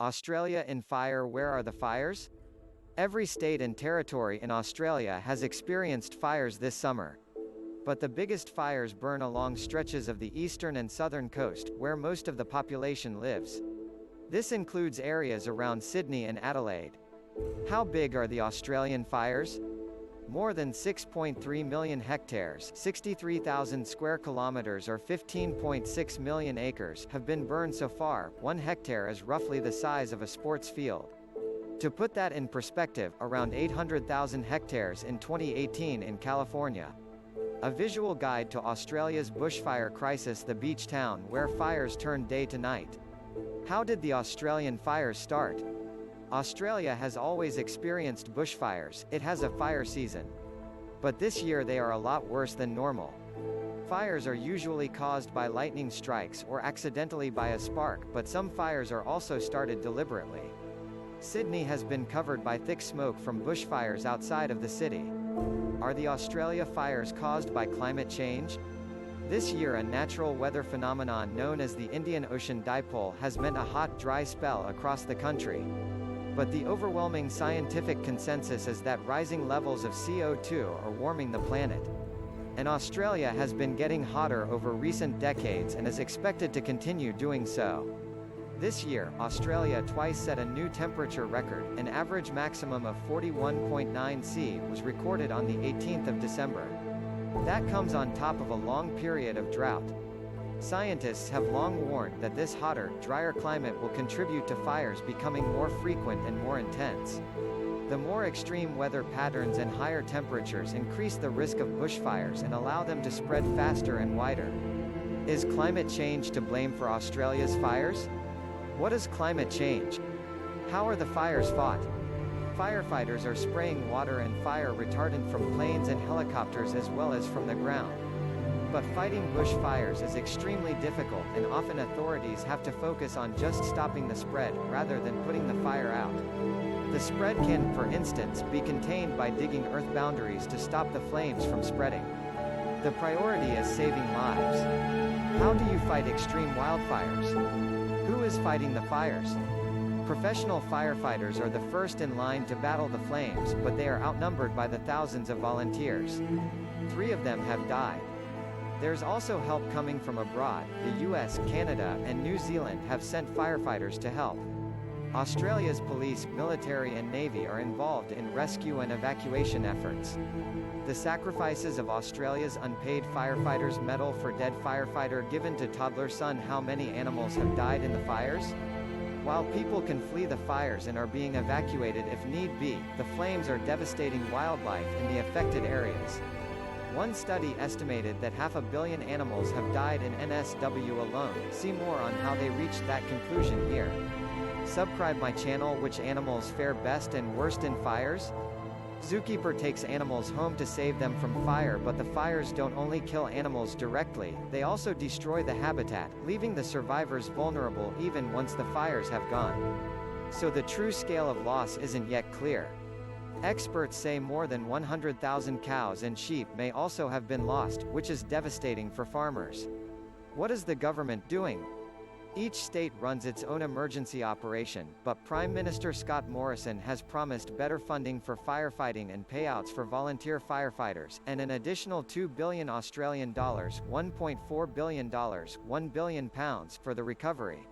Australia in fire. Where are the fires? Every state and territory in Australia has experienced fires this summer. But the biggest fires burn along stretches of the eastern and southern coast, where most of the population lives. This includes areas around Sydney and Adelaide. How big are the Australian fires? More than 6.3 million hectares, 63,000 square kilometers or 15.6 million acres, have been burned so far. 1 hectare is roughly the size of a sports field. To put that in perspective, around 800,000 hectares in 2018 in California. A visual guide to Australia's bushfire crisis: the beach town where fires turn day to night. How did the Australian fires start? Australia has always experienced bushfires. It has a fire season. But this year they are a lot worse than normal. Fires are usually caused by lightning strikes or accidentally by a spark, but some fires are also started deliberately. Sydney has been covered by thick smoke from bushfires outside of the city. Are the Australia fires caused by climate change? This year a natural weather phenomenon known as the Indian Ocean Dipole has meant a hot, dry spell across the country. But the overwhelming scientific consensus is that rising levels of CO2 are warming the planet. And Australia has been getting hotter over recent decades and is expected to continue doing so. This year, Australia twice set a new temperature record. An average maximum of 41.9 C was recorded on the 18th of December. That comes on top of a long period of drought. Scientists have long warned that this hotter, drier climate will contribute to fires becoming more frequent and more intense. The more extreme weather patterns and higher temperatures increase the risk of bushfires and allow them to spread faster and wider. Is climate change to blame for Australia's fires? What is climate change? How are the fires fought? Firefighters are spraying water and fire retardant from planes and helicopters as well as from the ground. But fighting bushfires is extremely difficult, and often authorities have to focus on just stopping the spread, rather than putting the fire out. The spread can, for instance, be contained by digging earth boundaries to stop the flames from spreading. The priority is saving lives. How do you fight extreme wildfires? Who is fighting the fires? Professional firefighters are the first in line to battle the flames, but they are outnumbered by the thousands of volunteers. 3 of them have died. There's also help coming from abroad. The US, Canada, and New Zealand have sent firefighters to help. Australia's police, military and navy are involved in rescue and evacuation efforts. The sacrifices of Australia's unpaid firefighters medal for dead firefighter given to toddler son. How many animals have died in the fires? While people can flee the fires and are being evacuated if need be, the flames are devastating wildlife in the affected areas. One study estimated that 500 million animals have died in NSW alone. See more on how they reached that conclusion here. Subscribe my channel. Which animals fare best and worst in fires? Zookeeper takes animals home to save them from fire, but the fires don't only kill animals directly, they also destroy the habitat, leaving the survivors vulnerable even once the fires have gone. So the true scale of loss isn't yet clear. Experts say more than 100,000 cows and sheep may also have been lost, which is devastating for farmers. What is the government doing? Each state runs its own emergency operation, but Prime Minister Scott Morrison has promised better funding for firefighting and payouts for volunteer firefighters, and an additional $2 billion Australian dollars, $1.4 billion, £1 billion for the recovery.